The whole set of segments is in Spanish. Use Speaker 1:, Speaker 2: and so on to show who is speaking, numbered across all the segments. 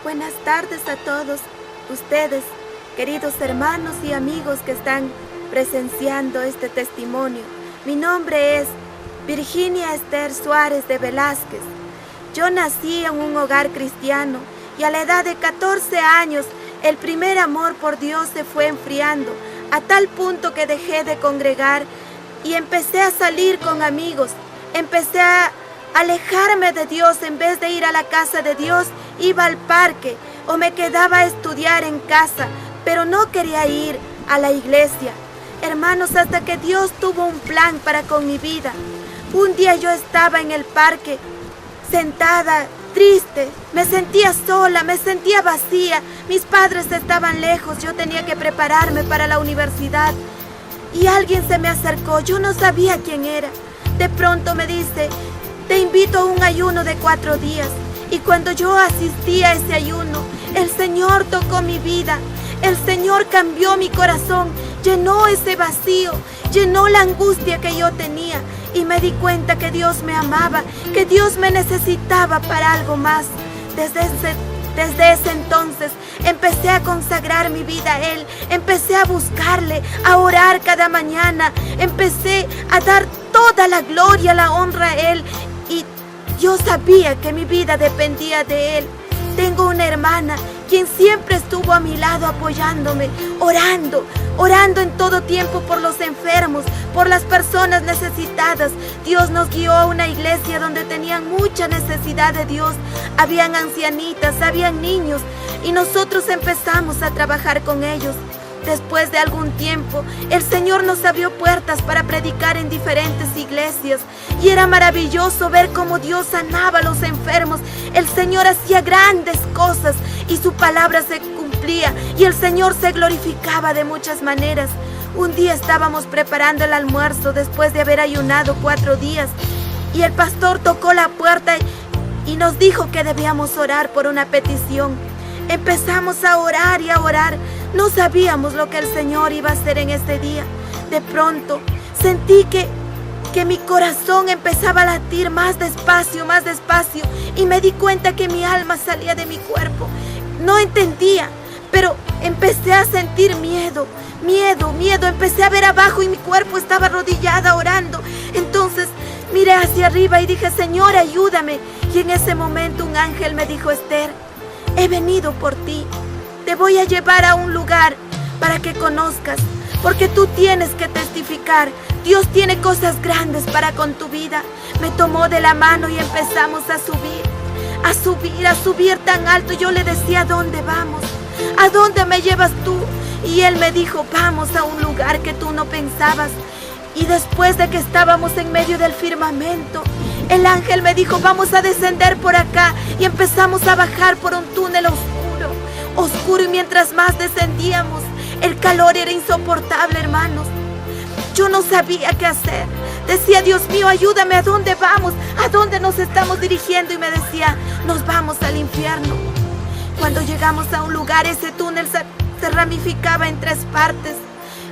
Speaker 1: Buenas tardes a todos ustedes, queridos hermanos y amigos que están presenciando este testimonio. Mi nombre es Virginia Esther Suárez de Velázquez. Yo nací en un hogar cristiano y a la edad de 14 años el primer amor por Dios se fue enfriando a tal punto que dejé de congregar y empecé a salir con amigos. Empecé a alejarme de Dios. En vez de ir a la casa de Dios, iba al parque o me quedaba a estudiar en casa, pero no quería ir a la iglesia. Hermanos, hasta que Dios tuvo un plan para con mi vida. Un día yo estaba en el parque, sentada, triste, me sentía sola, me sentía vacía. Mis padres estaban lejos, yo tenía que prepararme para la universidad. Y alguien se me acercó, yo no sabía quién era. De pronto me dice: te invito a un ayuno de 4 días. Y cuando yo asistí a ese ayuno, el Señor tocó mi vida. El Señor cambió mi corazón, llenó ese vacío, llenó la angustia que yo tenía. Y me di cuenta que Dios me amaba, que Dios me necesitaba para algo más. Desde ese entonces empecé a consagrar mi vida a Él. Empecé a buscarle, a orar cada mañana. Empecé a dar toda la gloria, la honra a Él. Y yo sabía que mi vida dependía de Él. Tengo una hermana quien siempre estuvo a mi lado apoyándome, orando en todo tiempo por los enfermos, por las personas necesitadas. Dios nos guió a una iglesia donde tenían mucha necesidad de Dios. Habían ancianitas, habían niños y nosotros empezamos a trabajar con ellos. Después de algún tiempo, el Señor nos abrió puertas para predicar en diferentes iglesias y era maravilloso ver cómo Dios sanaba a los enfermos. El Señor hacía grandes cosas y su palabra se cumplía y el Señor se glorificaba de muchas maneras. Un día estábamos preparando el almuerzo después de haber ayunado 4 días y el pastor tocó la puerta y nos dijo que debíamos orar por una petición. Empezamos a orar y a orar. No sabíamos lo que el Señor iba a hacer en ese día. De pronto sentí que mi corazón empezaba a latir más despacio y me di cuenta que mi alma salía de mi cuerpo. No entendía, pero empecé a sentir miedo. Empecé a ver abajo y mi cuerpo estaba arrodillada orando. Entonces miré hacia arriba y dije: Señor, ayúdame. Y en ese momento un ángel me dijo: Esther, he venido por ti. Te voy a llevar a un lugar para que conozcas, porque tú tienes que testificar. Dios tiene cosas grandes para con tu vida. Me tomó de la mano y empezamos a subir tan alto. Yo le decía: ¿a dónde vamos? ¿A dónde me llevas tú? Y él me dijo: vamos a un lugar que tú no pensabas. Y después de que estábamos en medio del firmamento, el ángel me dijo: vamos a descender por acá. Y empezamos a bajar por un túnel oscuro, y mientras más descendíamos, el calor era insoportable, hermanos. Yo no sabía qué hacer. Decía: Dios mío, ayúdame, ¿a dónde vamos? ¿A dónde nos estamos dirigiendo? Y me decía: nos vamos al infierno. Cuando llegamos a un lugar, ese túnel se ramificaba en 3 partes.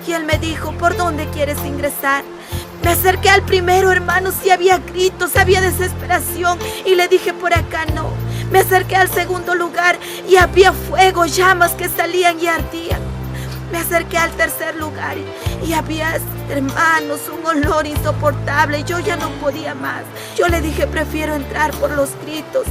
Speaker 1: Y él me dijo: ¿por dónde quieres ingresar? Me acerqué al primero, hermanos, y había gritos, había desesperación. Y le dije: por acá no. Me acerqué al segundo lugar y había fuego, llamas que salían y ardían. Me acerqué al tercer lugar y había, hermanos, un olor insoportable. Yo ya no podía más. Yo le dije: prefiero entrar por los gritos.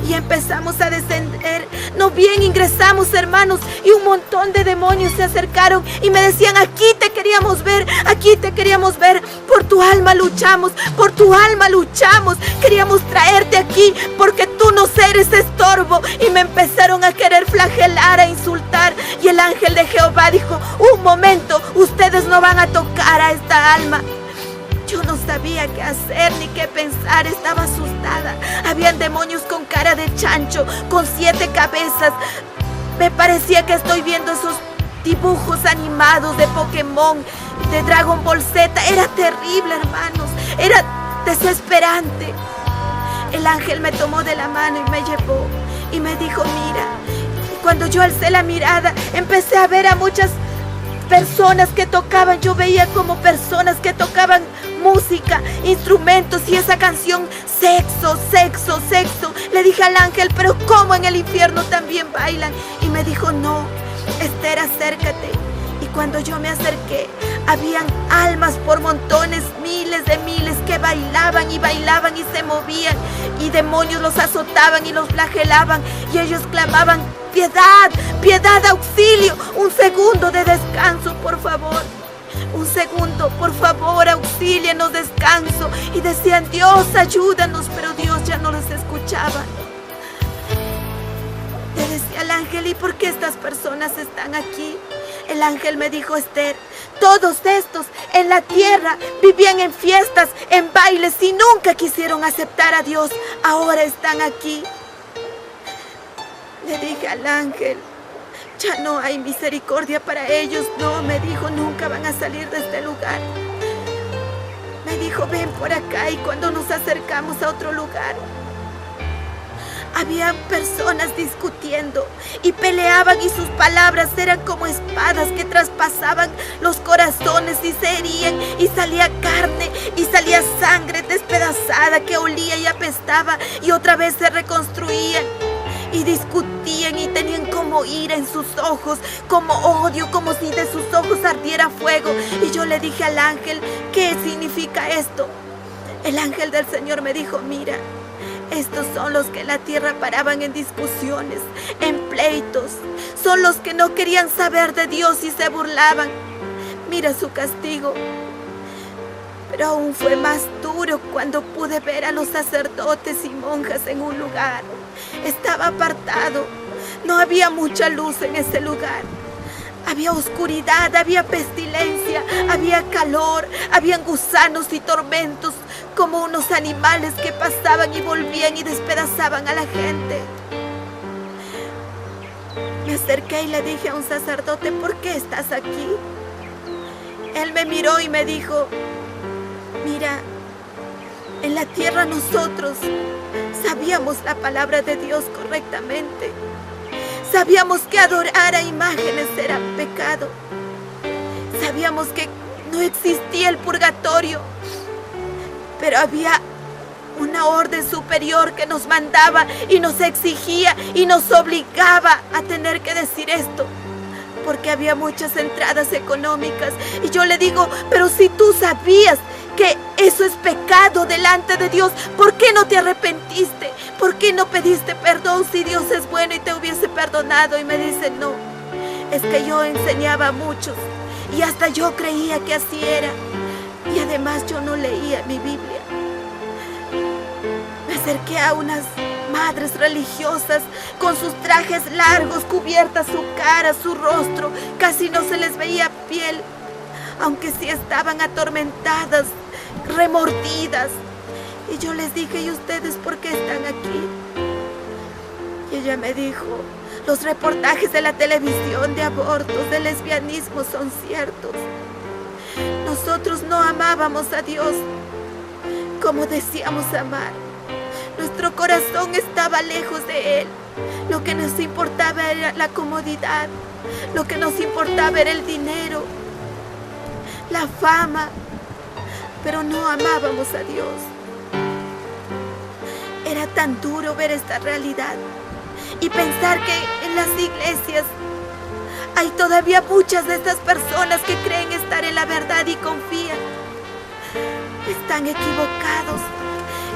Speaker 1: Y empezamos a descender. No bien ingresamos, hermanos, y un montón de demonios se acercaron y me decían: aquí te queríamos ver, aquí te queríamos ver. Por tu alma luchamos, por tu alma luchamos. Queríamos traerte aquí porque tú nos eres estorbo. Y me empezaron a querer flagelar, a insultar. Y el ángel de Jehová dijo: un momento, ustedes no van a tocar a esta alma. Yo no sabía qué hacer ni qué pensar, estaba asustada. Habían demonios con cara de chancho, con 7 cabezas. Me parecía que estoy viendo esos dibujos animados de Pokémon, de Dragon Ball Z. Era terrible, hermanos, era desesperante. El ángel me tomó de la mano y me llevó y me dijo: mira. Cuando yo alcé la mirada, empecé a ver a muchas personas que tocaban. Yo veía como personas que tocaban música, instrumentos y esa canción, sexo, sexo, sexo. Le dije al ángel, pero ¿cómo en el infierno también bailan? Y me dijo, no, Esther, acércate. Y cuando yo me acerqué, habían almas por montones, miles de miles que bailaban y bailaban y se movían. Y demonios los azotaban y los flagelaban. Y ellos clamaban, piedad, piedad, auxilio. Un segundo de descanso, por favor. Un segundo, por favor, auxílianos, descanso. Y decían, Dios, ayúdanos, pero Dios ya no los escuchaba. Le decía al ángel, ¿y por qué estas personas están aquí? El ángel me dijo, Esther, todos estos en la tierra vivían en fiestas, en bailes y nunca quisieron aceptar a Dios. Ahora están aquí. Le dije al ángel, ya no hay misericordia para ellos. No, me dijo, nunca van a salir de este lugar. Me dijo, ven por acá. Y cuando nos acercamos a otro lugar, había personas discutiendo y peleaban y sus palabras eran como espadas que traspasaban los corazones y se herían y salía carne y salía sangre despedazada que olía y apestaba y otra vez se reconstruían y discutían y tenían como ira en sus ojos, como odio, como si de sus ojos ardiera fuego. Y yo le dije al ángel, ¿qué significa esto? El ángel del Señor me dijo, mira, estos son los que en la tierra paraban en discusiones, en pleitos. Son los que no querían saber de Dios y se burlaban. Mira su castigo. Pero aún fue más duro cuando pude ver a los sacerdotes y monjas en un lugar. Estaba apartado. No había mucha luz en ese lugar. Había oscuridad, había pestilencia, había calor, habían gusanos y tormentos, como unos animales que pasaban y volvían y despedazaban a la gente. Me acerqué y le dije a un sacerdote, ¿por qué estás aquí? Él me miró y me dijo, mira, en la tierra nosotros sabíamos la palabra de Dios correctamente. Sabíamos que adorar a imágenes era pecado. Sabíamos que no existía el purgatorio. Pero había una orden superior que nos mandaba y nos exigía y nos obligaba a tener que decir esto. Porque había muchas entradas económicas. Y yo le digo, pero si tú sabías que eso es pecado delante de Dios, ¿por qué no te arrepentiste? ¿Por qué no pediste perdón si Dios es bueno y te hubiese perdonado? Y me dice, no, es que yo enseñaba a muchos y hasta yo creía que así era. Y además yo no leía mi Biblia. Me acerqué a unas madres religiosas con sus trajes largos, cubiertas su cara, su rostro, casi no se les veía piel, aunque sí estaban atormentadas, remordidas. Y yo les dije, ¿y ustedes por qué están aquí? Y ella me dijo, los reportajes de la televisión de abortos, de lesbianismo son ciertos. Nosotros no amábamos a Dios como decíamos amar. Nuestro corazón estaba lejos de Él. Lo que nos importaba era la comodidad. Lo que nos importaba era el dinero, la fama, pero no amábamos a Dios. Era tan duro ver esta realidad y pensar que en las iglesias hay todavía muchas de estas personas que creen estar en la verdad y confían. Están equivocados,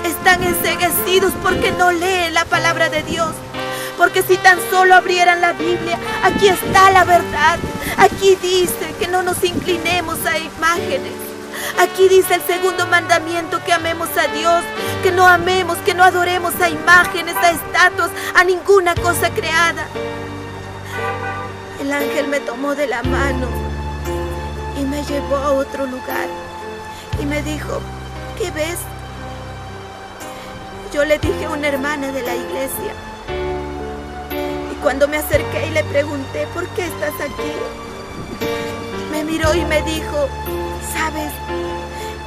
Speaker 1: están enceguecidos porque no leen la palabra de Dios. Porque si tan solo abrieran la Biblia, aquí está la verdad. Aquí dice que no nos inclinemos a imágenes. Aquí dice el segundo mandamiento, que amemos a Dios, que no amemos, que no adoremos a imágenes, a estatuas, a ninguna cosa creada. El ángel me tomó de la mano y me llevó a otro lugar y me dijo, ¿qué ves? Yo le dije a una hermana de la iglesia. Y cuando me acerqué y le pregunté, ¿por qué estás aquí? Me miró y me dijo, ¿sabes?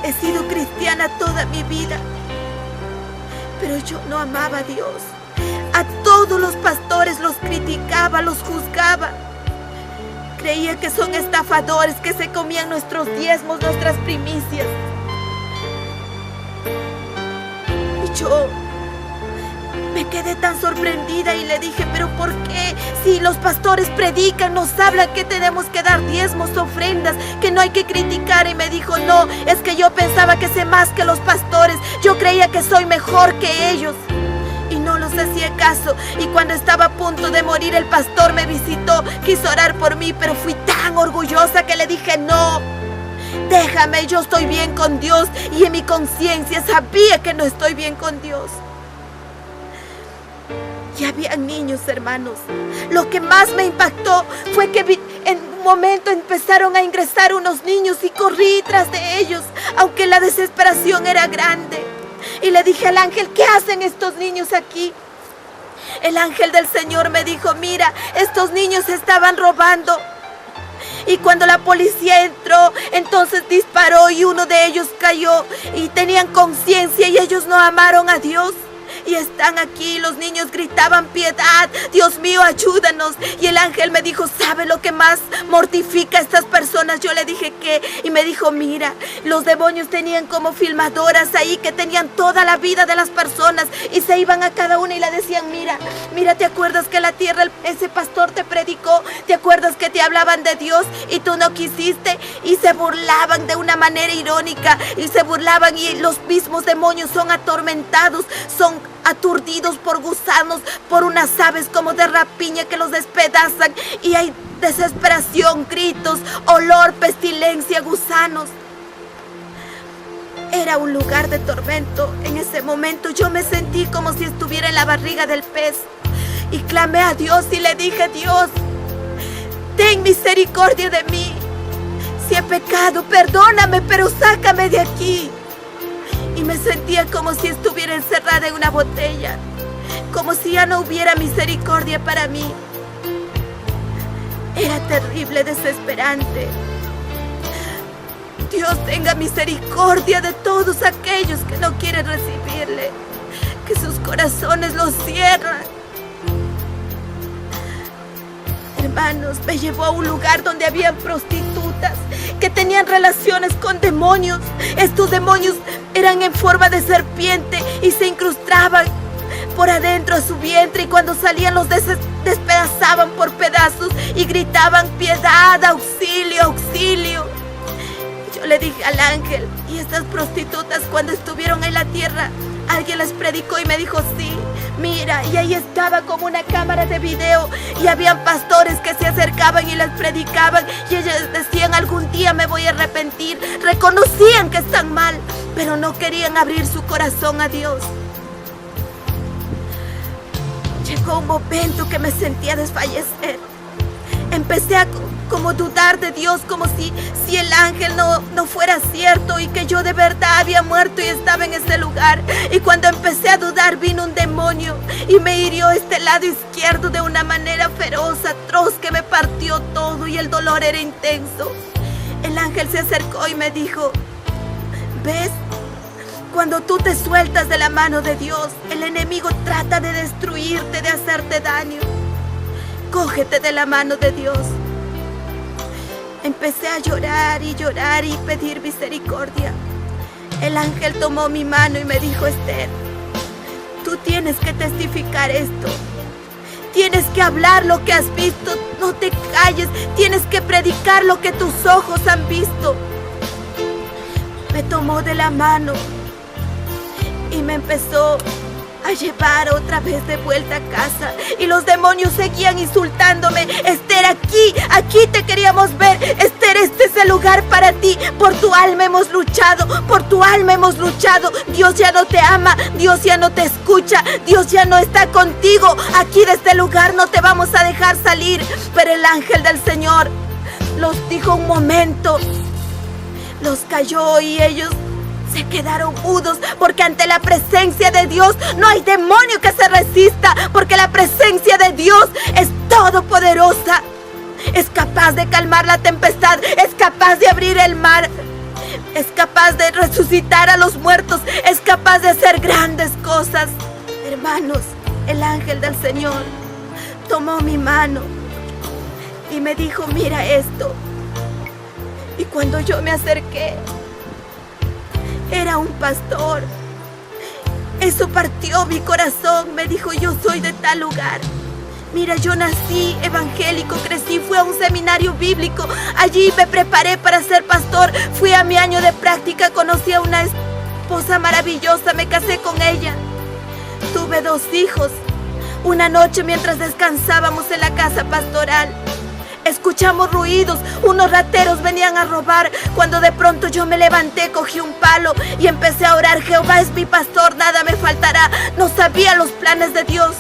Speaker 1: He sido cristiana toda mi vida, pero yo no amaba a Dios. A todos los pastores los criticaba, los juzgaba. Creía que son estafadores, que se comían nuestros diezmos, nuestras primicias. escuchó. Me quedé tan sorprendida y le dije, ¿pero por qué? Si los pastores predican, nos hablan que tenemos que dar diezmos, ofrendas, que no hay que criticar. Y me dijo, no, es que yo pensaba que sé más que los pastores. Yo creía que soy mejor que ellos. Y no los hacía caso. Y cuando estaba a punto de morir, el pastor me visitó, quiso orar por mí, pero fui tan orgullosa que le dije, no, déjame, yo estoy bien con Dios. Y en mi conciencia sabía que no estoy bien con Dios. Y había niños, hermanos. Lo que más me impactó fue que en un momento empezaron a ingresar unos niños y corrí tras de ellos, aunque la desesperación era grande. Y le dije al ángel, ¿qué hacen estos niños aquí? El ángel del Señor me dijo, mira, estos niños estaban robando. Y cuando la policía entró, entonces disparó y uno de ellos cayó. Y tenían conciencia y ellos no amaron a Dios. Y están aquí, los niños gritaban, piedad, Dios mío, ayúdanos. Y el ángel me dijo, ¿sabe lo que más mortifica a estas personas? Yo le dije, ¿qué? Y me dijo, mira, los demonios tenían como filmadoras ahí que tenían toda la vida de las personas y se iban a cada una y le decían, mira, ¿te acuerdas que la tierra ese pastor te predicó? ¿Te acuerdas que te hablaban de Dios y tú no quisiste? Y se burlaban de una manera irónica y se burlaban, y los mismos demonios son atormentados, son aturdidos por gusanos, por unas aves como de rapiña que los despedazan, y hay desesperación, gritos, olor, pestilencia, gusanos. Era un lugar de tormento. En ese momento yo me sentí como si estuviera en la barriga del pez y clamé a Dios y le dije, Dios, ten misericordia de mí. Si he pecado, perdóname, pero sácame de aquí. Y me sentía como si estuviera encerrada en una botella, como si ya no hubiera misericordia para mí. Era terrible, desesperante. Dios tenga misericordia de todos aquellos que no quieren recibirle, que sus corazones los cierran. Hermanos, me llevó a un lugar donde habían prostitutas que tenían relaciones con demonios. Estos demonios eran en forma de serpiente y se incrustaban por adentro a su vientre, y cuando salían los despedazaban por pedazos y gritaban, piedad, auxilio, auxilio. Yo le dije al ángel, ¿y estas prostitutas cuando estuvieron en la tierra, alguien les predicó? Y me dijo, sí, mira, y ahí estaba como una cámara de video y habían pastores que se acercaban y les predicaban, y ellos decían, algún día me voy a arrepentir. Reconocían que están mal, pero no querían abrir su corazón a Dios. Llegó un momento que me sentía desfallecer. Empecé a como dudar de Dios, como si el ángel no fuera cierto y que yo de verdad había muerto y estaba en ese lugar. Y cuando empecé a dudar, vino un demonio y me hirió este lado izquierdo de una manera feroz, atroz, que me partió todo y el dolor era intenso. El ángel se acercó y me dijo, ¿ves? Cuando tú te sueltas de la mano de Dios, el enemigo trata de destruirte, de hacerte daño. Cógete de la mano de Dios. Empecé a llorar y pedir misericordia. El ángel tomó mi mano y me dijo, Esther, tú tienes que testificar esto. Tienes que hablar lo que has visto, no te calles. Tienes que predicar lo que tus ojos han visto. Me tomó de la mano y me empezó a llevar otra vez de vuelta a casa, y los demonios seguían insultándome. Esther, aquí te queríamos ver. Esther, este es el lugar para ti. Por tu alma hemos luchado, por tu alma hemos luchado. Dios ya no te ama, Dios ya no te escucha, Dios ya no está contigo. Aquí de este lugar no te vamos a dejar salir. Pero el ángel del Señor los dijo un momento, los calló y ellos se quedaron mudos, porque ante la presencia de Dios no hay demonio que se resista, porque la presencia de Dios es todopoderosa. Es capaz de calmar la tempestad, es capaz de abrir el mar, es capaz de resucitar a los muertos, es capaz de hacer grandes cosas. Hermanos, el ángel del Señor tomó mi mano y me dijo, mira esto. Y cuando yo me acerqué, era un pastor Eso partió mi corazón. Me dijo, yo soy de tal lugar. Mira, yo nací evangélico, crecí, fui a un seminario bíblico. Allí me preparé para ser pastor. Fui a mi año de práctica, conocí a una esposa maravillosa, me casé con ella. Tuve 2 hijos. Una noche mientras descansábamos en la casa pastoral, escuchamos ruidos, unos rateros venían a robar. Cuando de pronto yo me levanté, cogí un palo y empecé a orar. Jehová es mi pastor, nada me faltará. No sabía los planes de Dios.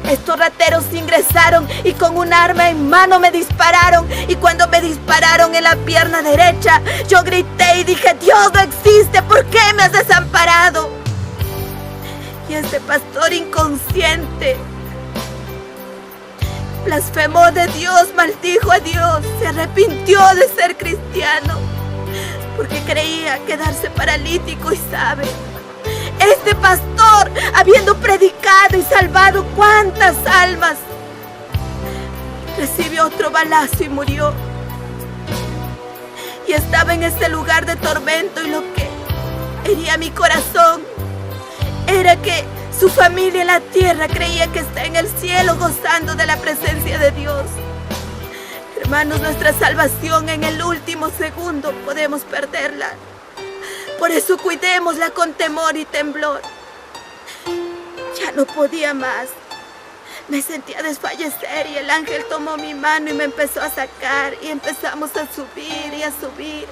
Speaker 1: Estos rateros ingresaron y con un arma en mano me dispararon. Y cuando me dispararon en la pierna derecha, yo grité y dije, Dios no existe, ¿por qué me has desamparado? Y este pastor inconsciente blasfemó de Dios, maldijo a Dios, se arrepintió de ser cristiano porque creía quedarse paralítico. Y sabe, este pastor, habiendo predicado y salvado cuántas almas, recibió otro balazo y murió. Y estaba en ese lugar de tormento, y lo que hería mi corazón era que su familia en la tierra creía que está en el cielo gozando de la presencia de Dios. Hermanos, nuestra salvación en el último segundo podemos perderla. Por eso cuidémosla con temor y temblor. Ya no podía más. Me sentía desfallecer y el ángel tomó mi mano y me empezó a sacar y empezamos a subir y a subir.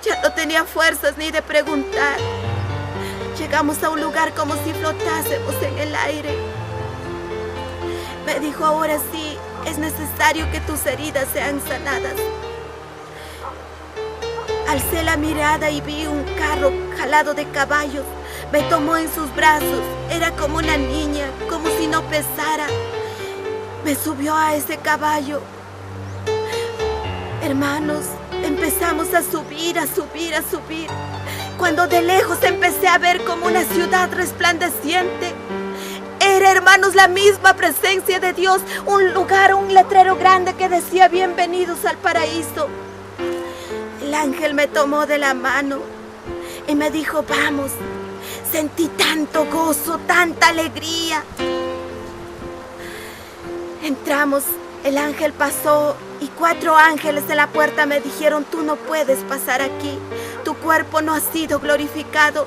Speaker 1: Ya no tenía fuerzas ni de preguntar. Llegamos a un lugar como si flotásemos en el aire. Me dijo, ahora sí, es necesario que tus heridas sean sanadas. Alcé la mirada y vi un carro jalado de caballos. Me tomó en sus brazos, era como una niña, como si no pesara. Me subió a ese caballo. Hermanos, empezamos a subir, a subir, a subir. Cuando de lejos empecé a ver como una ciudad resplandeciente. Era, hermanos, la misma presencia de Dios. Un lugar, un letrero grande que decía, bienvenidos al paraíso. El ángel me tomó de la mano y me dijo, vamos. Sentí tanto gozo, tanta alegría. Entramos, el ángel pasó y 4 ángeles en la puerta me dijeron, tú no puedes pasar aquí. Tu cuerpo no ha sido glorificado.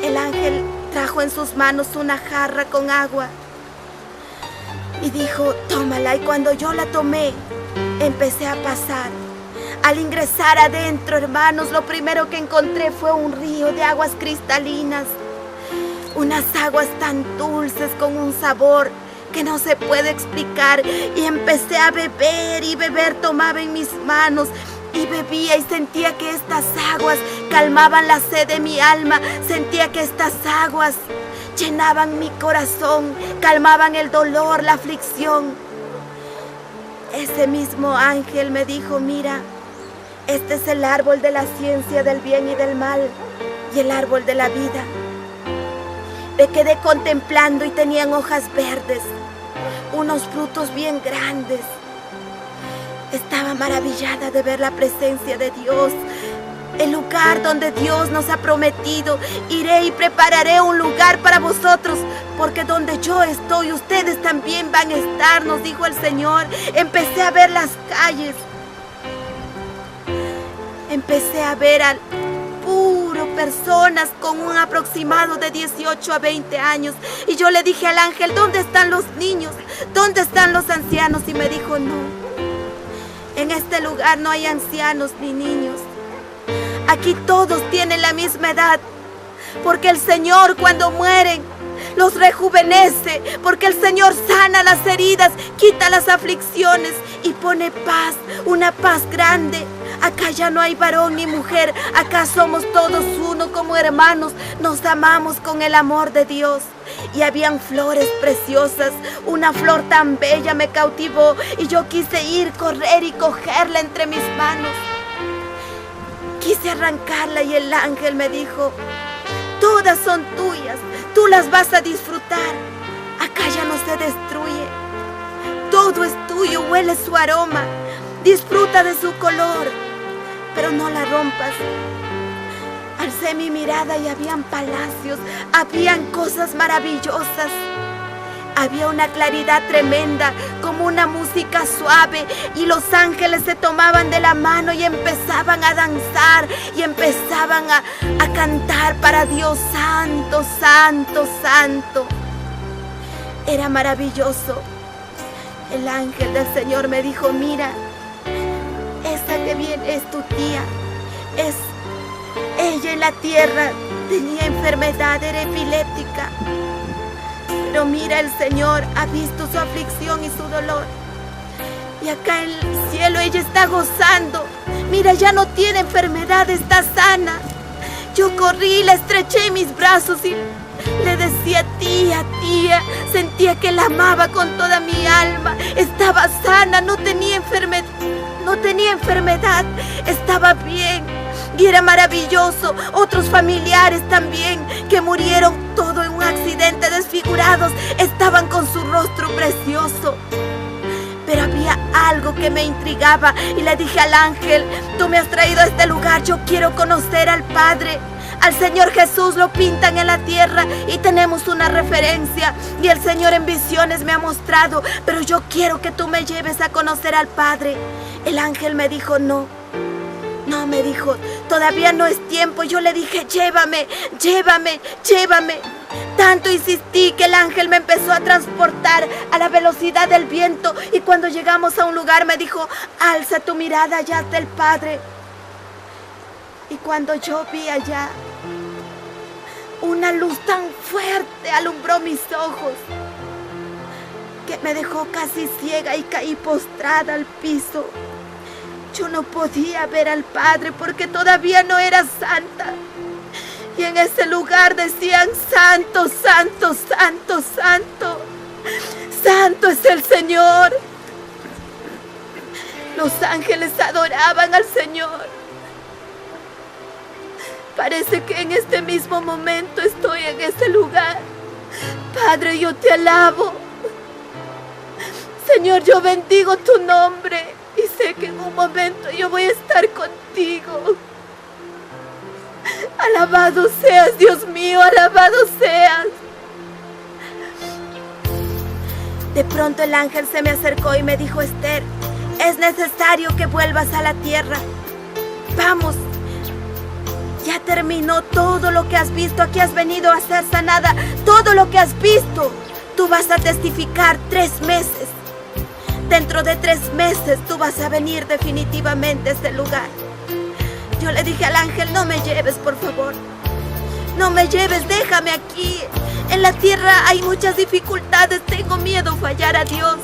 Speaker 1: El ángel trajo en sus manos una jarra con agua y dijo, tómala. Y cuando yo la tomé, empecé a pasar. Al ingresar adentro, hermanos, lo primero que encontré fue un río de aguas cristalinas. Unas aguas tan dulces con un sabor que no se puede explicar. Y empecé a beber y beber, tomaba en mis manos y bebía y sentía que estas aguas calmaban la sed de mi alma. Sentía que estas aguas llenaban mi corazón, calmaban el dolor, la aflicción. Ese mismo ángel me dijo, mira, este es el árbol de la ciencia del bien y del mal y el árbol de la vida. Me quedé contemplando y tenían hojas verdes, unos frutos bien grandes. Estaba maravillada de ver la presencia de Dios, el lugar donde Dios nos ha prometido. Iré y prepararé un lugar para vosotros, porque donde yo estoy, ustedes también van a estar, nos dijo el Señor. Empecé a ver las calles. Empecé a ver al puro personas con un aproximado de 18 a 20 años. Y yo le dije al ángel, ¿dónde están los niños? ¿Dónde están los ancianos? Y me dijo, no, en este lugar no hay ancianos ni niños. Aquí todos tienen la misma edad, porque el Señor cuando mueren los rejuvenece, porque el Señor sana las heridas, quita las aflicciones y pone paz, una paz grande. Acá ya no hay varón ni mujer, acá somos todos uno como hermanos, nos amamos con el amor de Dios. Y habían flores preciosas, una flor tan bella me cautivó y yo quise ir, correr y cogerla entre mis manos. Quise arrancarla y el ángel me dijo, todas son tuyas, tú las vas a disfrutar, acá ya no se destruye, todo es tuyo, huele su aroma, disfruta de su color, pero no la rompas. Alcé mi mirada y habían palacios, habían cosas maravillosas. Había una claridad tremenda, como una música suave, y los ángeles se tomaban de la mano y empezaban a danzar y empezaban a cantar para Dios. Santo, santo, santo. Era maravilloso. El ángel del Señor me dijo: mira, esa que viene es tu tía. Ella en la tierra tenía enfermedad, era epiléptica. Pero mira, el Señor ha visto su aflicción y su dolor. Y acá en el cielo ella está gozando. Mira, ya no tiene enfermedad, está sana. Yo corrí, la estreché en mis brazos y le decía: tía, tía. Sentía que la amaba con toda mi alma. Estaba sana, no tenía enfermedad, estaba bien. Y era maravilloso. Otros familiares también que murieron todo en un accidente, desfigurados, estaban con su rostro precioso. Pero había algo que me intrigaba y le dije al ángel: tú me has traído a este lugar, yo quiero conocer al Padre. Al Señor Jesús lo pintan en la tierra y tenemos una referencia, y el Señor en visiones me ha mostrado, pero yo quiero que tú me lleves a conocer al Padre. El ángel me dijo: no, me dijo, todavía no es tiempo. Yo le dije: llévame, llévame, llévame. Tanto insistí que el ángel me empezó a transportar a la velocidad del viento, y cuando llegamos a un lugar me dijo: alza tu mirada, allá está el Padre. Y cuando yo vi allá, una luz tan fuerte alumbró mis ojos que me dejó casi ciega y caí postrada al piso. Yo no podía ver al Padre porque todavía no era santa. Y en ese lugar decían: santo, santo, santo, santo. Santo es el Señor. Los ángeles adoraban al Señor. Parece que en este mismo momento estoy en ese lugar. Padre, yo te alabo. Señor, yo bendigo tu nombre. Y sé que en un momento yo voy a estar contigo. Alabado seas, Dios mío, alabado seas. De pronto el ángel se me acercó y me dijo: Esther, es necesario que vuelvas a la tierra. Vamos. Ya terminó todo lo que has visto. Aquí has venido a ser sanada. Todo lo que has visto. Tú vas a testificar 3 meses. Dentro de 3 meses tú vas a venir definitivamente a este lugar. Yo le dije al ángel: no me lleves, por favor. No me lleves, déjame aquí. En la tierra hay muchas dificultades. Tengo miedo fallar a Dios.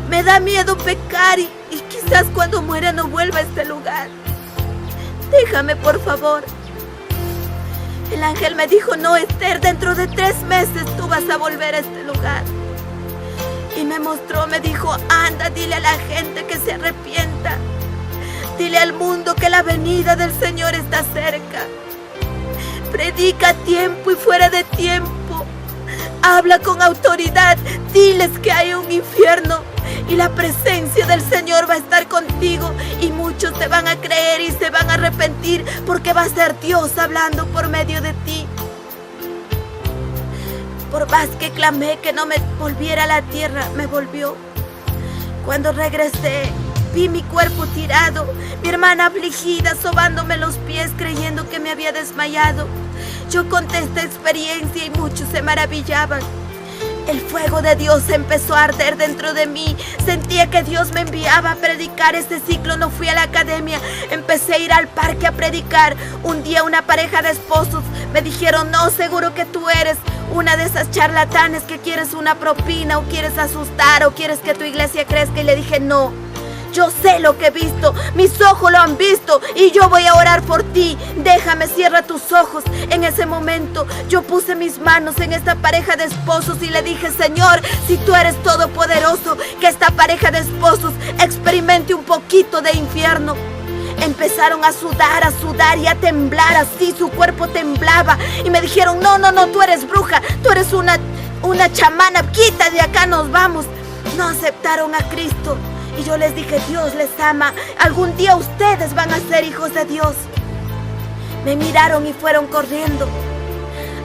Speaker 1: Me da miedo pecar y quizás cuando muera no vuelva a este lugar. Déjame, por favor. El ángel me dijo: no, Esther, dentro de 3 meses tú vas a volver a este lugar. Y me mostró, me dijo: anda, dile a la gente que se arrepienta. Dile al mundo que la venida del Señor está cerca. Predica a tiempo y fuera de tiempo. Habla con autoridad. Diles que hay un infierno y la presencia del Señor va a estar contigo, y muchos te van a creer y se van a arrepentir porque va a ser Dios hablando por medio de ti. Por más que clamé que no me volviera a la tierra, me volvió. Cuando regresé, vi mi cuerpo tirado, mi hermana afligida, sobándome los pies, creyendo que me había desmayado. Yo conté esta experiencia y muchos se maravillaban. El fuego de Dios empezó a arder dentro de mí. Sentía que Dios me enviaba a predicar. Este ciclo no fui a la academia. Empecé a ir al parque a predicar. Un día una pareja de esposos me dijeron: no, seguro que tú eres una de esas charlatanes que quieres una propina, o quieres asustar, o quieres que tu iglesia crezca. Y le dije: no. Yo sé lo que he visto, mis ojos lo han visto, y yo voy a orar por ti. Déjame, cierra tus ojos. En ese momento yo puse mis manos en esta pareja de esposos y le dije: Señor, si tú eres todopoderoso, que esta pareja de esposos experimente un poquito de infierno. Empezaron a sudar y a temblar así, su cuerpo temblaba. Y me dijeron: no, tú eres bruja, tú eres una chamana, quita de acá, nos vamos. No aceptaron a Cristo. Y yo les dije: Dios les ama. Algún día ustedes van a ser hijos de Dios. Me miraron y fueron corriendo.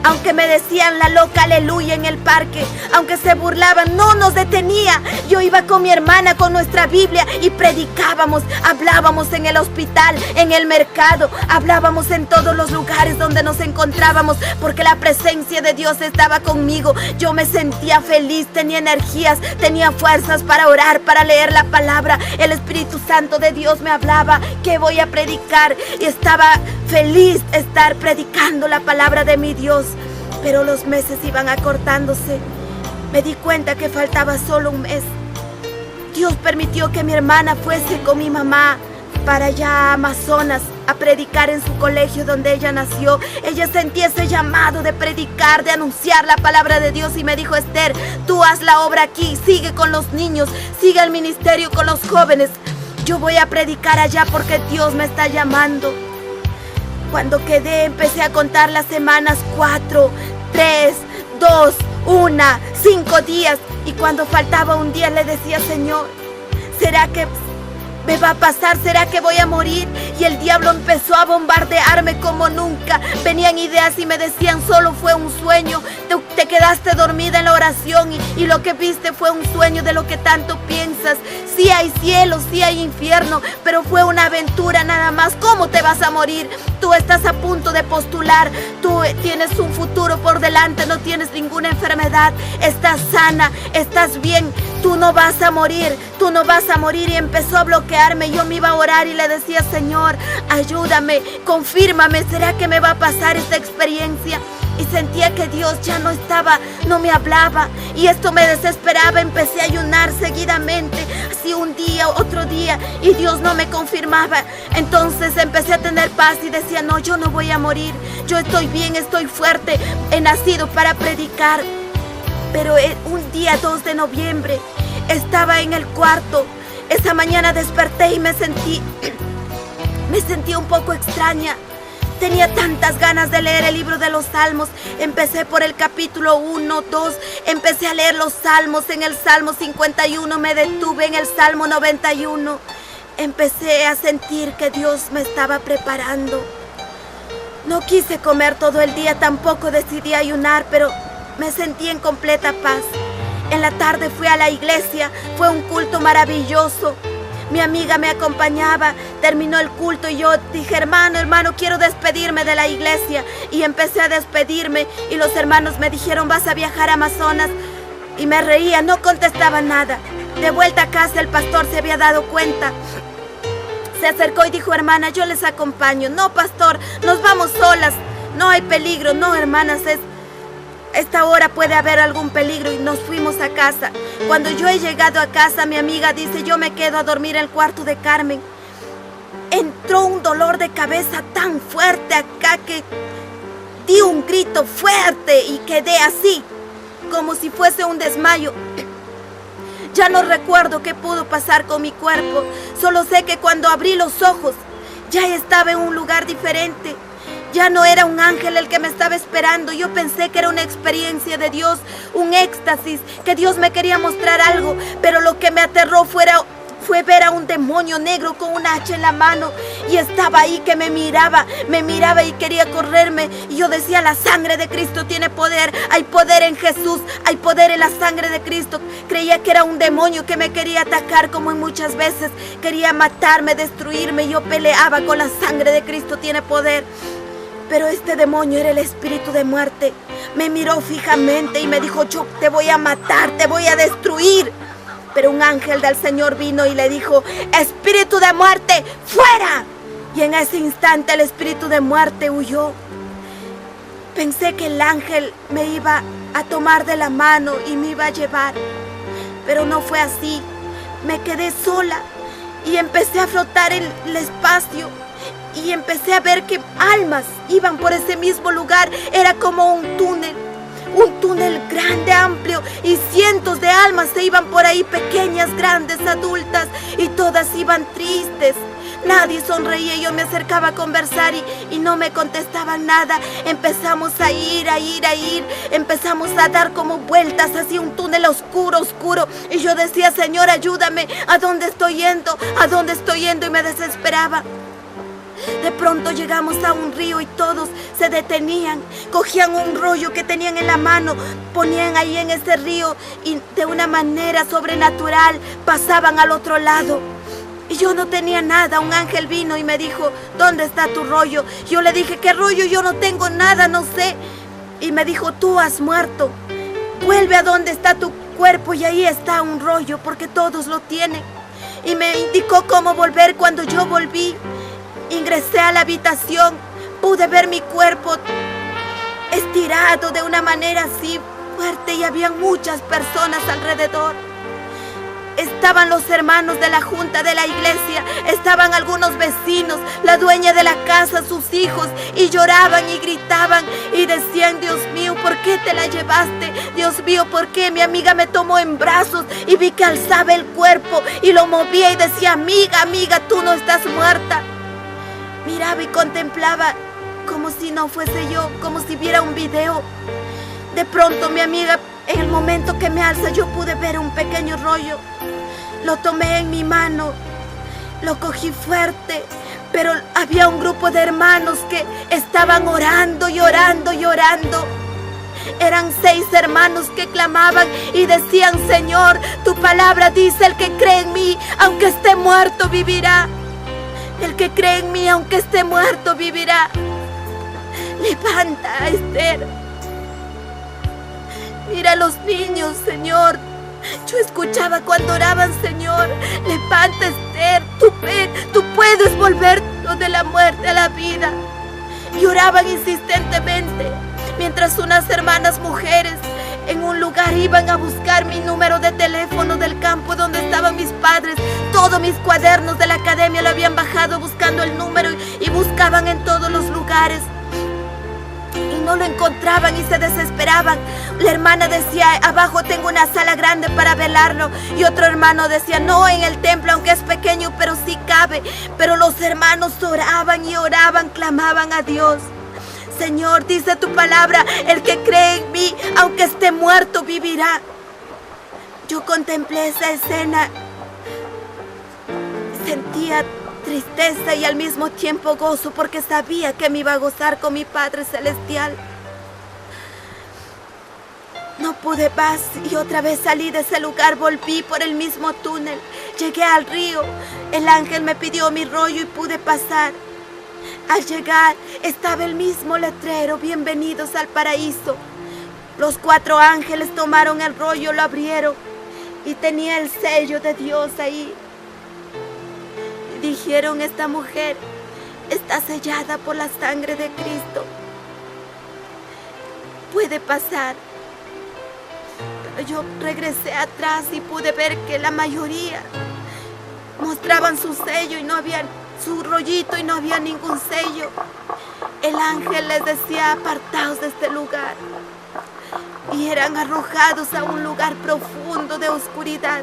Speaker 1: Aunque me decían la loca aleluya en el parque, aunque se burlaban, no nos detenía. Yo iba con mi hermana con nuestra Biblia y predicábamos, hablábamos en el hospital, en el mercado, hablábamos en todos los lugares donde nos encontrábamos, porque la presencia de Dios estaba conmigo. Yo me sentía feliz, tenía energías, tenía fuerzas para orar, para leer la palabra. El Espíritu Santo de Dios me hablaba que voy a predicar y estaba feliz de estar predicando la palabra de mi Dios. Pero los meses iban acortándose. Me di cuenta que faltaba solo un mes. Dios permitió que mi hermana fuese con mi mamá para allá a Amazonas a predicar en su colegio donde ella nació. Ella sentía ese llamado de predicar, de anunciar la palabra de Dios y me dijo: Esther, tú haz la obra aquí, sigue con los niños, sigue el ministerio con los jóvenes. Yo voy a predicar allá porque Dios me está llamando. Cuando quedé, empecé a contar las semanas: 4, 3, 2, 1, 5 días. Y cuando faltaba un día le decía: Señor, ¿será que me va a pasar? ¿Será que voy a morir? Y el diablo empezó a bombardearme como nunca. Venían ideas y me decían: solo fue un sueño. Te quedaste dormida en la oración y lo que viste fue un sueño de lo que tanto piensas. Sí hay cielo, sí hay infierno, pero fue una aventura nada más. ¿Cómo te vas a morir? Tú estás a punto de postular. Tú tienes un futuro por delante, no tienes ninguna enfermedad. Estás sana, estás bien. Tú no vas a morir, tú no vas a morir. Y empezó a bloquearme. Yo me iba a orar y le decía: Señor, ayúdame, confírmame, ¿será que me va a pasar esta experiencia? Y sentía que Dios ya no estaba, no me hablaba. Y esto me desesperaba. Empecé a ayunar seguidamente, así un día, otro día, y Dios no me confirmaba. Entonces empecé a tener paz y decía: no, yo no voy a morir. Yo estoy bien, estoy fuerte, he nacido para predicar. Pero un día 2 de noviembre estaba en el cuarto. Esa mañana desperté y me sentí un poco extraña. Tenía tantas ganas de leer el libro de los Salmos. Empecé por el capítulo 1, 2. Empecé a leer los Salmos. En el Salmo 51 me detuve, en el Salmo 91. Empecé a sentir que Dios me estaba preparando. No quise comer todo el día, tampoco decidí ayunar, pero me sentí en completa paz. En la tarde fui a la iglesia, fue un culto maravilloso. Mi amiga me acompañaba, terminó el culto y yo dije: hermano, quiero despedirme de la iglesia. Y empecé a despedirme y los hermanos me dijeron: vas a viajar a Amazonas. Y me reía, no contestaba nada. De vuelta a casa el pastor se había dado cuenta. Se acercó y dijo: hermana, yo les acompaño. No, pastor, nos vamos solas, no hay peligro. No, hermanas, esta hora puede haber algún peligro. Y nos fuimos a casa. Cuando yo he llegado a casa, mi amiga dice: yo me quedo a dormir en el cuarto de Carmen. Entró un dolor de cabeza tan fuerte acá que di un grito fuerte y quedé así, como si fuese un desmayo. Ya no recuerdo qué pudo pasar con mi cuerpo. Solo sé que cuando abrí los ojos, ya estaba en un lugar diferente. Ya no era un ángel el que me estaba esperando. Yo pensé que era una experiencia de Dios, un éxtasis, que Dios me quería mostrar algo. Pero lo que me aterró fue ver a un demonio negro con un hacha en la mano. Y estaba ahí, que me miraba y quería correrme. Y yo decía: la sangre de Cristo tiene poder. Hay poder en Jesús, hay poder en la sangre de Cristo. Creía que era un demonio que me quería atacar, como en muchas veces quería matarme, destruirme. Yo peleaba con la sangre de Cristo tiene poder. Pero este demonio era el espíritu de muerte. Me miró fijamente y me dijo: yo te voy a matar, te voy a destruir. Pero un ángel del Señor vino y le dijo: espíritu de muerte, fuera. Y en ese instante el espíritu de muerte huyó. Pensé que el ángel me iba a tomar de la mano y me iba a llevar. Pero no fue así. Me quedé sola y empecé a flotar en el espacio. Y empecé a ver que almas iban por ese mismo lugar. Era como un túnel grande, amplio, y cientos de almas se iban por ahí, pequeñas, grandes, adultas, y todas iban tristes. Nadie sonreía. Yo me acercaba a conversar y no me contestaban nada. Empezamos a ir. Empezamos a dar como vueltas hacia un túnel oscuro. Y yo decía: Señor, ayúdame. ¿A dónde estoy yendo? ¿A dónde estoy yendo? Y me desesperaba. De pronto llegamos a un río y todos se detenían, cogían un rollo que tenían en la mano, ponían ahí en ese río y de una manera sobrenatural pasaban al otro lado. Y yo no tenía nada. Un ángel vino y me dijo: ¿dónde está tu rollo? Yo le dije: ¿qué rollo? Yo no tengo nada, no sé. Y me dijo: tú has muerto. Vuelve a donde está tu cuerpo y ahí está un rollo, porque todos lo tienen. Y me indicó cómo volver. Cuando yo volví, ingresé a la habitación, pude ver mi cuerpo estirado de una manera así fuerte y había muchas personas alrededor. Estaban los hermanos de la junta de la iglesia, estaban algunos vecinos, la dueña de la casa, sus hijos, y lloraban y gritaban y decían: Dios mío, ¿por qué te la llevaste? Dios mío, ¿por qué? Mi amiga me tomó en brazos y vi que alzaba el cuerpo y lo movía y decía: amiga, amiga, tú no estás muerta. Miraba y contemplaba como si no fuese yo, como si viera un video. De pronto mi amiga, en el momento que me alza, yo pude ver un pequeño rollo. Lo tomé en mi mano, lo cogí fuerte, pero había un grupo de hermanos que estaban orando y orando y orando. Eran 6 hermanos que clamaban y decían: Señor, tu palabra dice: el que cree en mí, aunque esté muerto, vivirá. El que cree en mí, aunque esté muerto, vivirá. Levanta, Esther. Mira a los niños, Señor. Yo escuchaba cuando oraban: Señor, levanta, Esther, tú puedes volver de la muerte a la vida. Y oraban insistentemente, mientras unas hermanas mujeres en un lugar iban a buscar mi número de teléfono del campo donde estaban mis padres. Todos mis cuadernos de la academia lo habían bajado buscando el número y buscaban en todos los lugares. Y no lo encontraban y se desesperaban. La hermana decía: abajo tengo una sala grande para velarlo. Y otro hermano decía: no, en el templo, aunque es pequeño, pero sí cabe. Pero los hermanos oraban y oraban, clamaban a Dios. Señor, dice tu palabra: el que cree en mí, aunque esté muerto, vivirá. Yo contemplé esa escena. Sentía tristeza y al mismo tiempo gozo, porque sabía que me iba a gozar con mi Padre Celestial. No pude más y otra vez salí de ese lugar, volví por el mismo túnel, llegué al río. El ángel me pidió mi rollo y pude pasar. Al llegar estaba el mismo letrero: bienvenidos al paraíso. Los 4 ángeles tomaron el rollo, lo abrieron y tenía el sello de Dios ahí. Dijeron: esta mujer está sellada por la sangre de Cristo. Puede pasar. Pero yo regresé atrás y pude ver que la mayoría mostraban su sello y no había su rollito y no había ningún sello. El ángel les decía: apartaos de este lugar. Y eran arrojados a un lugar profundo de oscuridad.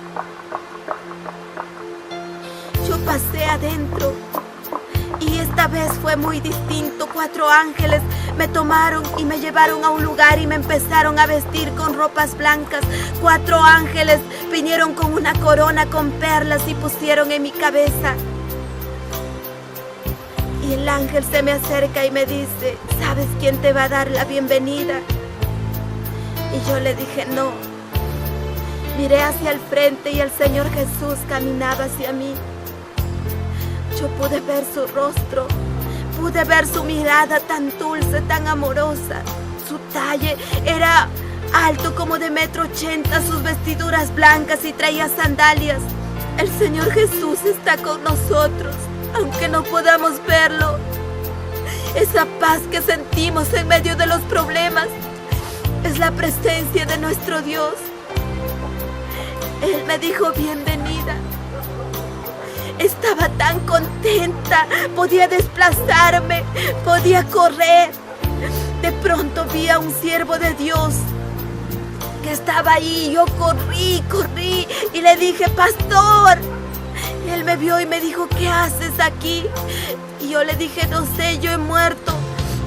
Speaker 1: Yo pasé adentro y esta vez fue muy distinto. 4 ángeles me tomaron y me llevaron a un lugar y me empezaron a vestir con ropas blancas. 4 ángeles vinieron con una corona con perlas y pusieron en mi cabeza. Y el ángel se me acerca y me dice: ¿sabes quién te va a dar la bienvenida? Y yo le dije: no. Miré hacia el frente y el Señor Jesús caminaba hacia mí. Yo pude ver su rostro, pude ver su mirada tan dulce, tan amorosa. Su talle era alto como de 1,80 m, sus vestiduras blancas y traía sandalias. El Señor Jesús está con nosotros, aunque no podamos verlo. Esa paz que sentimos en medio de los problemas es la presencia de nuestro Dios. Él me dijo: bienvenida. Estaba tan contenta, podía desplazarme, podía correr. De pronto vi a un siervo de Dios que estaba ahí. Yo corrí y le dije: pastor. Y él me vio y me dijo: ¿qué haces aquí? Y yo le dije: no sé, yo he muerto.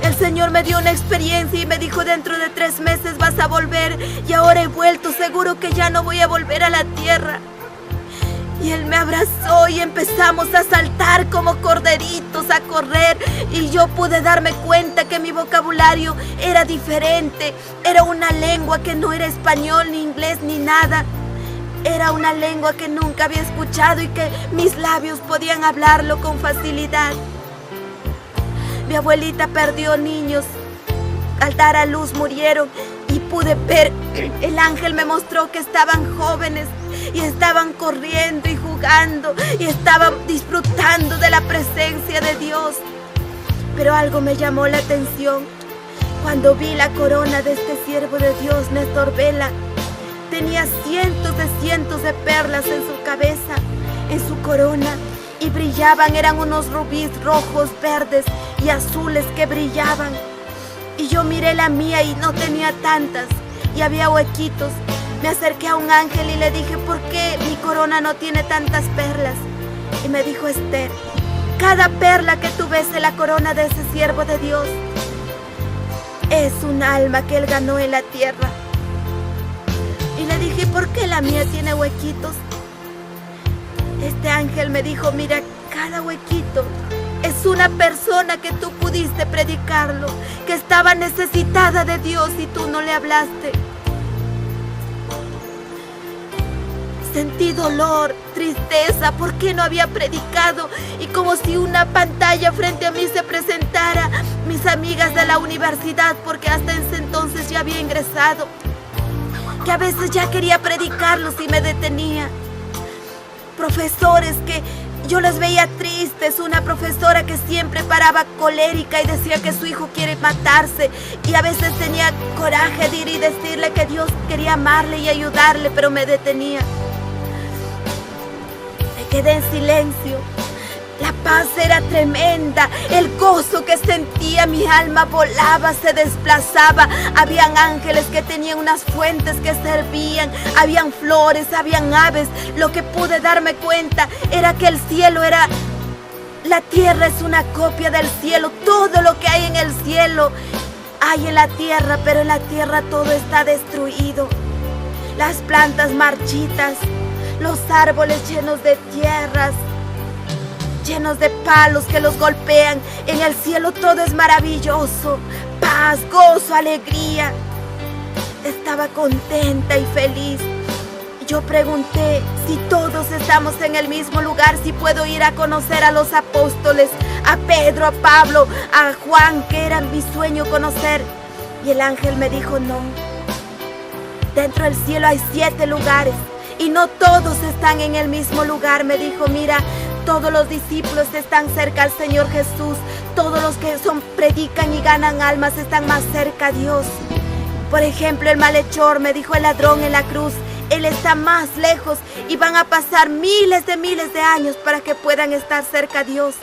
Speaker 1: El Señor me dio una experiencia y me dijo: dentro de 3 meses vas a volver. Y ahora he vuelto, seguro que ya no voy a volver a la tierra. Y él me abrazó y empezamos a saltar como corderitos, a correr. Y yo pude darme cuenta que mi vocabulario era diferente. Era una lengua que no era español, ni inglés, ni nada. Era una lengua que nunca había escuchado y que mis labios podían hablarlo con facilidad. Mi abuelita perdió niños. Al dar a luz murieron y pude ver, el ángel me mostró que estaban jóvenes y estaban corriendo y jugando y estaban disfrutando de la presencia de Dios. Pero algo me llamó la atención cuando vi la corona de este siervo de Dios, Néstor Vela. Tenía cientos de perlas en su cabeza, en su corona, y brillaban, eran unos rubíes rojos, verdes y azules que brillaban. Y yo miré la mía y no tenía tantas, y había huequitos. Me acerqué a un ángel y le dije, ¿por qué mi corona no tiene tantas perlas? Y me dijo, Esther, cada perla que tú ves en la corona de ese siervo de Dios es un alma que él ganó en la tierra. Y le dije, ¿por qué la mía tiene huequitos? Este ángel me dijo, mira, cada huequito es una persona que tú pudiste predicarlo, que estaba necesitada de Dios y tú no le hablaste. Sentí dolor, tristeza, porque no había predicado, y como si una pantalla frente a mí se presentara, mis amigas de la universidad, porque hasta ese entonces ya había ingresado, que a veces ya quería predicarlos y me detenía. Profesores que yo les veía tristes, una profesora que siempre paraba colérica y decía que su hijo quiere matarse, y a veces tenía coraje de ir y decirle que Dios quería amarle y ayudarle, pero me detenía. Me quedé en silencio. La paz era tremenda, el gozo que sentía, mi alma volaba, se desplazaba. Habían ángeles que tenían unas fuentes que servían, habían flores, habían aves. Lo que pude darme cuenta era que el cielo era... La tierra es una copia del cielo, todo lo que hay en el cielo hay en la tierra, pero en la tierra todo está destruido. Las plantas marchitas, los árboles llenos de tierras, llenos de palos que los golpean. En el cielo todo es maravilloso, paz, gozo, alegría. Estaba contenta y feliz. Yo pregunté si todos estamos en el mismo lugar, si puedo ir a conocer a los apóstoles, a Pedro, a Pablo, a Juan, que era mi sueño conocer. Y el ángel me dijo, no. Dentro del cielo hay 7 lugares y no todos están en el mismo lugar. Me dijo, mira, todos los discípulos están cerca al Señor Jesús. Todos los que predican y ganan almas están más cerca a Dios. Por ejemplo, el malhechor, me dijo el ladrón en la cruz, él está más lejos y van a pasar miles de años para que puedan estar cerca a Dios.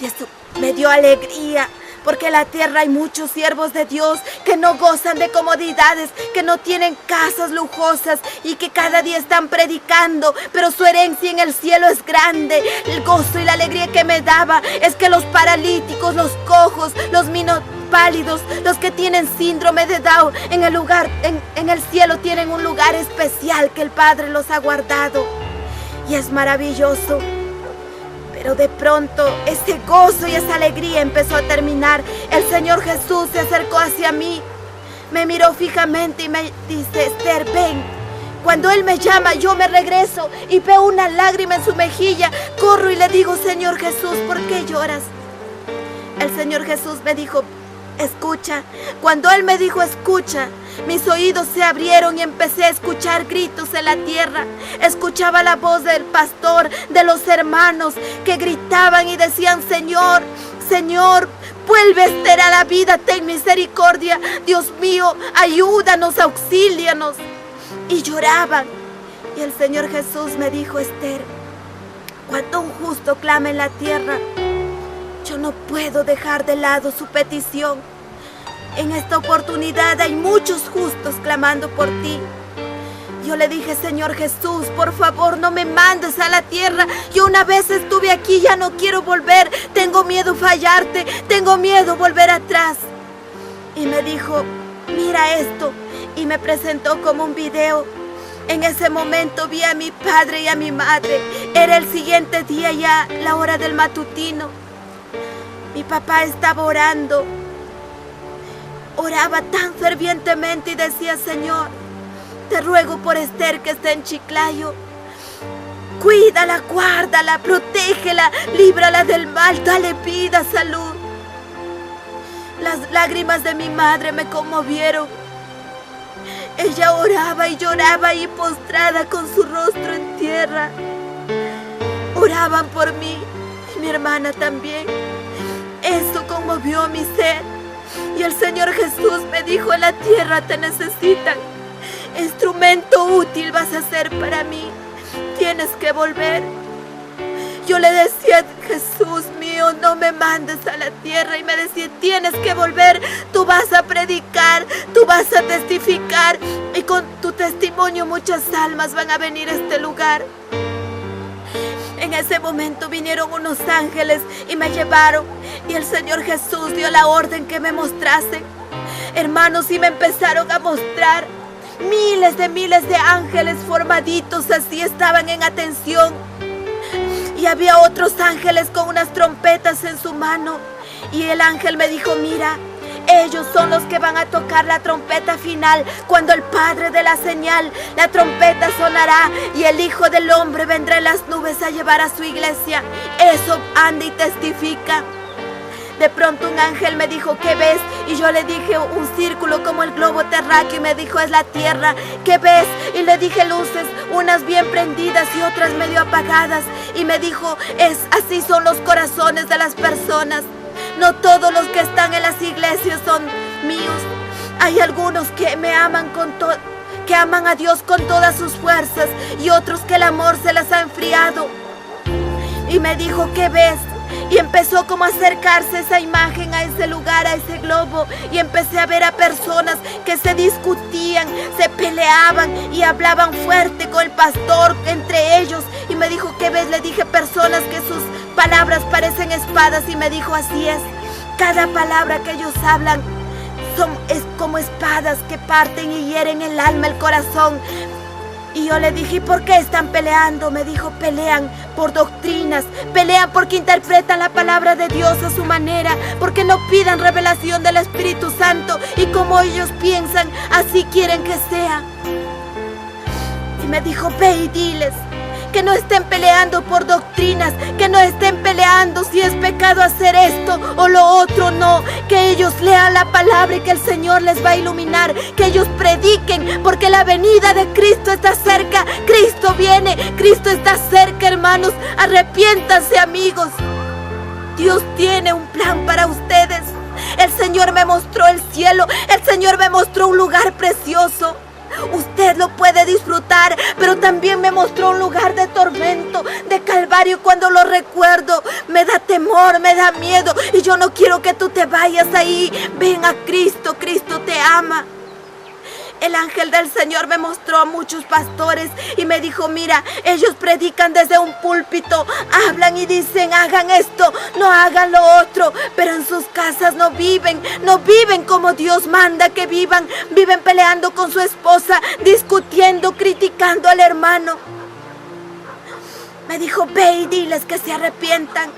Speaker 1: Y eso me dio alegría, porque en la tierra hay muchos siervos de Dios que no gozan de comodidades, que no tienen casas lujosas y que cada día están predicando, pero su herencia en el cielo es grande. El gozo y la alegría que me daba es que los paralíticos, los cojos, los minusválidos, los que tienen síndrome de Down, en el cielo tienen un lugar especial que el Padre los ha guardado. Y es maravilloso. Pero de pronto ese gozo y esa alegría empezó a terminar. El Señor Jesús se acercó hacia mí, me miró fijamente y me dice, Esther, ven. Cuando Él me llama, yo me regreso y veo una lágrima en su mejilla. Corro y le digo, Señor Jesús, ¿por qué lloras? El Señor Jesús me dijo, escucha. Cuando Él me dijo, escucha, mis oídos se abrieron y empecé a escuchar gritos en la tierra. Escuchaba la voz del pastor, de los hermanos que gritaban y decían, Señor, Señor, vuelve a Esther a la vida, ten misericordia. Dios mío, ayúdanos, auxílianos. Y lloraban. Y el Señor Jesús me dijo, Esther, cuando un justo clama en la tierra, yo no puedo dejar de lado su petición. En esta oportunidad hay muchos justos clamando por ti. Yo le dije, Señor Jesús, por favor, no me mandes a la tierra. Yo una vez estuve aquí, ya no quiero volver. Tengo miedo fallarte, tengo miedo volver atrás. Y me dijo, mira esto. Y me presentó como un video En ese momento vi a mi padre y a mi madre. Era el siguiente día ya, la hora del matutino. Mi papá estaba orando. Oraba tan fervientemente y decía: Señor, te ruego por Esther que está en Chiclayo. Cuídala, guárdala, protégela, líbrala del mal, dale vida, salud. Las lágrimas de mi madre me conmovieron. Ella oraba y lloraba ahí postrada con su rostro en tierra. Oraban por mí y mi hermana también. Eso conmovió mi ser. Y el Señor Jesús me dijo: en la tierra te necesitan. Instrumento útil vas a ser para mí. Tienes que volver. Yo le decía: Jesús mío, no me mandes a la tierra. Y me decía: tienes que volver. Tú vas a predicar, tú vas a testificar. Y con tu testimonio muchas almas van a venir a este lugar. En ese momento vinieron unos ángeles y me llevaron. Y el Señor Jesús dio la orden que me mostrase. Hermanos, y me empezaron a mostrar miles de ángeles formaditos, así estaban en atención. Y había otros ángeles con unas trompetas en su mano. Y el ángel me dijo: mira, ellos son los que van a tocar la trompeta final. Cuando el Padre dé la señal, la trompeta sonará y el Hijo del Hombre vendrá en las nubes a llevar a su iglesia. Eso anda y testifica. De pronto un ángel me dijo: ¿qué ves? Y yo le dije: un círculo como el globo terráqueo. Y me dijo: es la tierra. ¿Qué ves? Y le dije: luces, unas bien prendidas y otras medio apagadas. Y me dijo: así son los corazones de las personas. No todos los que están en las iglesias son míos. Hay algunos que me aman que aman a Dios con todas sus fuerzas, y otros que el amor se les ha enfriado. Y me dijo: ¿qué ves? Y empezó como a acercarse esa imagen a ese lugar, a ese globo. Y empecé a ver a personas que se discutían, se peleaban y hablaban fuerte con el pastor entre ellos. Y me dijo: ¿qué ves? Le dije: personas que sus palabras parecen espadas. Y me dijo: así es. Cada palabra que ellos hablan es como espadas que parten y hieren el alma, el corazón. Y yo le dije: ¿y por qué están peleando? Me dijo: pelean por doctrinas, pelean porque interpretan la palabra de Dios a su manera, porque no pidan revelación del Espíritu Santo, y como ellos piensan, así quieren que sea. Y me dijo: ve y diles que no estén peleando por doctrinas, que no estén peleando si es pecado hacer esto o lo otro, no, que ellos lean la palabra y que el Señor les va a iluminar, que ellos prediquen, porque la venida de Cristo está cerca. Cristo viene, Cristo está cerca, hermanos. Arrepiéntanse, amigos. Dios tiene un plan para ustedes. El Señor me mostró el cielo, el Señor me mostró un lugar precioso. Usted lo puede disfrutar, pero también me mostró un lugar de tormento, de calvario. Cuando lo recuerdo, me da temor, me da miedo, y yo no quiero que tú te vayas ahí. Ven a Cristo, Cristo te ama. El ángel del Señor me mostró a muchos pastores y me dijo: mira, ellos predican desde un púlpito, hablan y dicen: hagan esto, no hagan lo otro, pero en sus casas no viven como Dios manda que vivan. Viven peleando con su esposa, discutiendo, criticando al hermano. Me dijo: ve y diles que se arrepientan.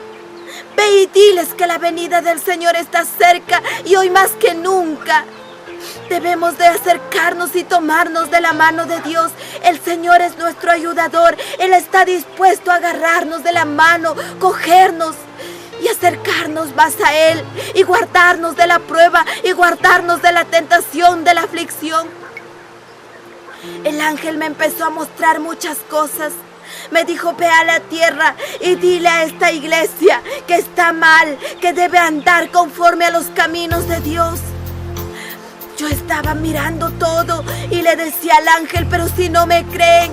Speaker 1: Ve y diles que la venida del Señor está cerca, y hoy más que nunca debemos de acercarnos y tomarnos de la mano de Dios. El Señor es nuestro ayudador. Él está dispuesto a agarrarnos de la mano, cogernos y acercarnos más a Él, y guardarnos de la prueba, y guardarnos de la tentación, de la aflicción. El ángel me empezó a mostrar muchas cosas. Me dijo: ve a la tierra y dile a esta iglesia que está mal, que debe andar conforme a los caminos de Dios. Yo estaba mirando todo y le decía al ángel: pero si no me creen.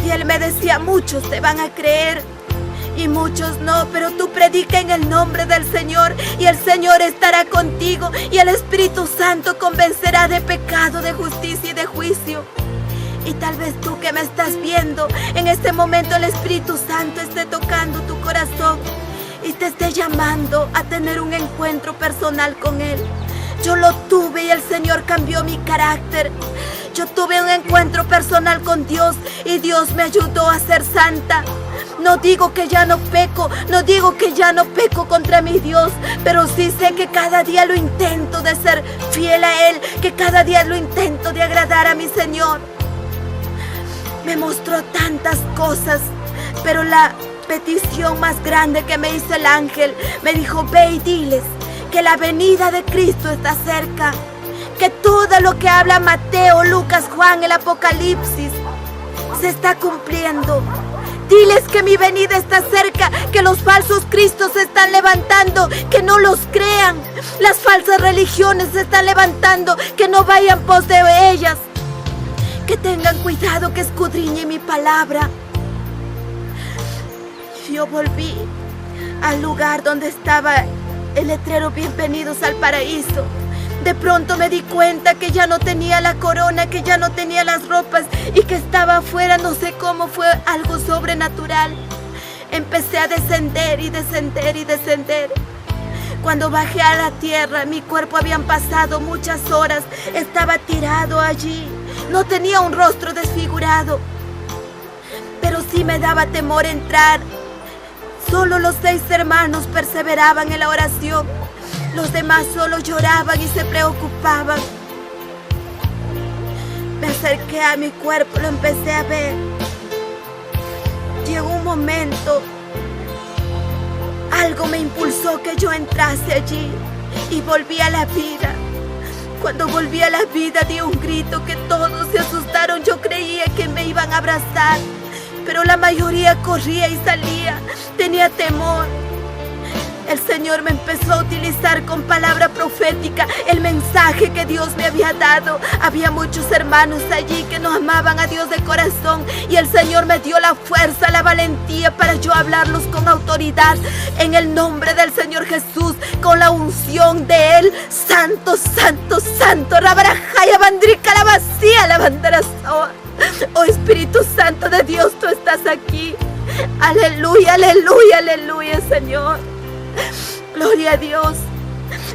Speaker 1: Y él me decía: muchos te van a creer y muchos no, pero tú predica en el nombre del Señor y el Señor estará contigo, y el Espíritu Santo convencerá de pecado, de justicia y de juicio. Y tal vez tú que me estás viendo, en este momento el Espíritu Santo esté tocando tu corazón y te esté llamando a tener un encuentro personal con Él. Yo lo tuve y el Señor cambió mi carácter. Yo tuve un encuentro personal con Dios y Dios me ayudó a ser santa. No digo que ya no peco, no digo que ya no peco contra mi Dios, pero sí sé que cada día lo intento de ser fiel a Él, que cada día lo intento de agradar a mi Señor. Me mostró tantas cosas, pero la petición más grande que me hizo el ángel, me dijo: ve y diles que la venida de Cristo está cerca, que todo lo que habla Mateo, Lucas, Juan, el Apocalipsis, se está cumpliendo. Diles que mi venida está cerca, que los falsos cristos se están levantando, que no los crean. Las falsas religiones se están levantando, que no vayan pos de ellas. Que tengan cuidado, que escudriñen mi palabra. Yo volví al lugar donde estaba el letrero Bienvenidos al Paraíso. De pronto me di cuenta que ya no tenía la corona, que ya no tenía las ropas y que estaba afuera. No sé cómo, fue algo sobrenatural. Empecé a descender y descender y descender. Cuando bajé a la tierra, mi cuerpo habían pasado muchas horas. Estaba tirado allí. No tenía un rostro desfigurado, pero sí me daba temor entrar. Solo los 6 hermanos perseveraban en la oración. Los demás solo lloraban y se preocupaban. Me acerqué a mi cuerpo, lo empecé a ver. Llegó un momento, algo me impulsó que yo entrase allí y volví a la vida. Cuando volví a la vida di un grito que todos se asustaron. Yo creía que me iban a abrazar, pero la mayoría corría y salía. Tenía temor. El Señor me empezó a utilizar con palabra profética el mensaje que Dios me había dado. Había muchos hermanos allí que no amaban a Dios de corazón y el Señor me dio la fuerza, la valentía para yo hablarlos con autoridad en el nombre del Señor Jesús, con la unción de Él. Santo, santo, santo. Rabarajaya, bandrica, la vacía, la bandera soa. Oh Espíritu Santo de Dios, tú estás aquí. Aleluya, aleluya, aleluya, Señor. Gloria a Dios.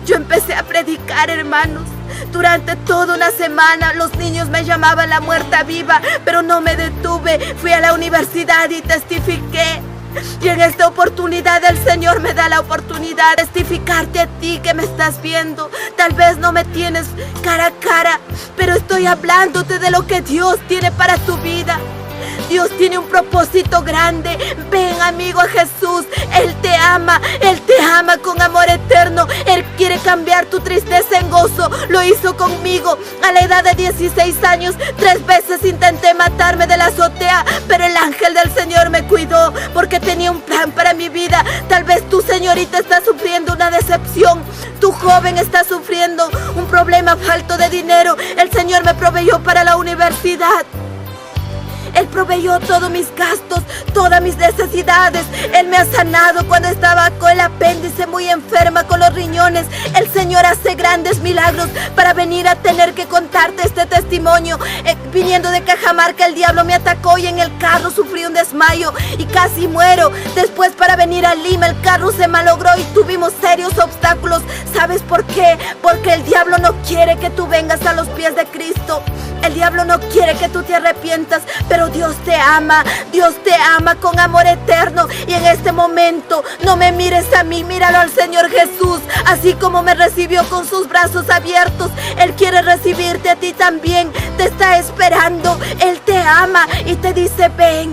Speaker 1: Yo empecé a predicar, hermanos. Durante toda una semana los niños me llamaban la muerta viva, pero no me detuve. Fui a la universidad y testifiqué. Y en esta oportunidad el Señor me da la oportunidad de testificarte a ti que me estás viendo. Tal vez no me tienes cara a cara, pero estoy hablándote de lo que Dios tiene para tu vida. Dios tiene un propósito grande. Ven, amigo, a Jesús. Él te ama con amor eterno. Él quiere cambiar tu tristeza en gozo. Lo hizo conmigo a la edad de 16 años. 3 veces intenté matarme de la azotea, pero el ángel del Señor me cuidó porque tenía un plan para mi vida. Tal vez tu señorita está sufriendo una decepción. Tu joven está sufriendo un problema, falto de dinero. El Señor me proveyó para la universidad. Él proveyó todos mis gastos, todas mis necesidades. Él me ha sanado cuando estaba con el apéndice, muy enferma, con los riñones. El Señor hace grandes milagros. Para venir a tener que contarte este testimonio, viniendo de Cajamarca, el diablo me atacó y en el carro sufrí un desmayo y casi muero. Después, para venir a Lima, el carro se malogró y tuvimos serios obstáculos. ¿Sabes por qué? Porque el diablo no quiere que tú vengas a los pies de Cristo. El diablo no quiere que tú te arrepientas, pero Dios te ama con amor eterno. Y en este momento no me mires a mí, míralo al Señor Jesús. Así como me recibió con sus brazos abiertos, Él quiere recibirte a ti también. Te está esperando, Él te ama y te dice: ven.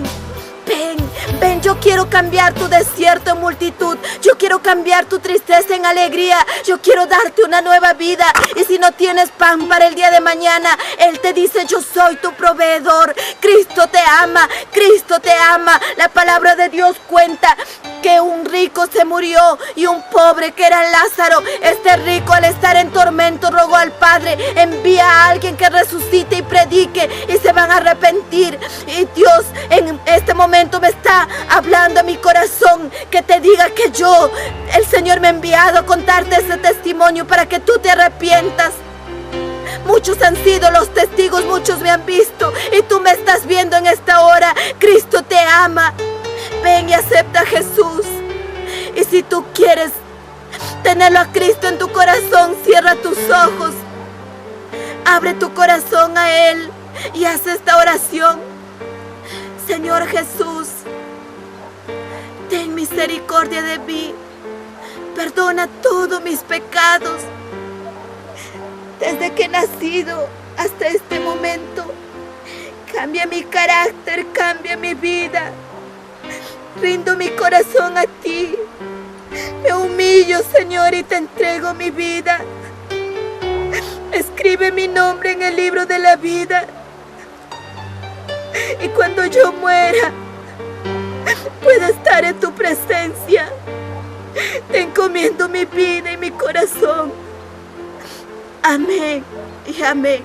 Speaker 1: Ven, ven, yo quiero cambiar tu desierto en multitud. Yo quiero cambiar tu tristeza en alegría. Yo quiero darte una nueva vida. Y si no tienes pan para el día de mañana, Él te dice: yo soy tu proveedor. Cristo te ama, Cristo te ama. La palabra de Dios cuenta que un rico se murió y un pobre, que era Lázaro. Este rico, al estar en tormento, rogó al Padre: envía a alguien que resucite y predique y se van a arrepentir. Y Dios en este momento me está hablando a mi corazón, que te diga que el Señor me ha enviado a contarte ese testimonio para que tú te arrepientas. Muchos han sido los testigos, muchos me han visto y tú me estás viendo en esta hora. Cristo te ama. Ven y acepta a Jesús. Y si tú quieres tenerlo a Cristo en tu corazón, cierra tus ojos. Abre tu corazón a Él. y haz esta oración. Señor Jesús, ten misericordia de mí. Perdona todos mis pecados. Desde que he nacido hasta este momento, cambia mi carácter, cambia mi vida. Rindo mi corazón a ti. Me humillo, Señor, y te entrego mi vida. Escribe mi nombre en el libro de la vida. Y cuando yo muera, pueda estar en tu presencia. Te encomiendo mi vida y mi corazón. Amén y amén.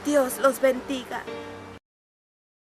Speaker 1: Dios los bendiga.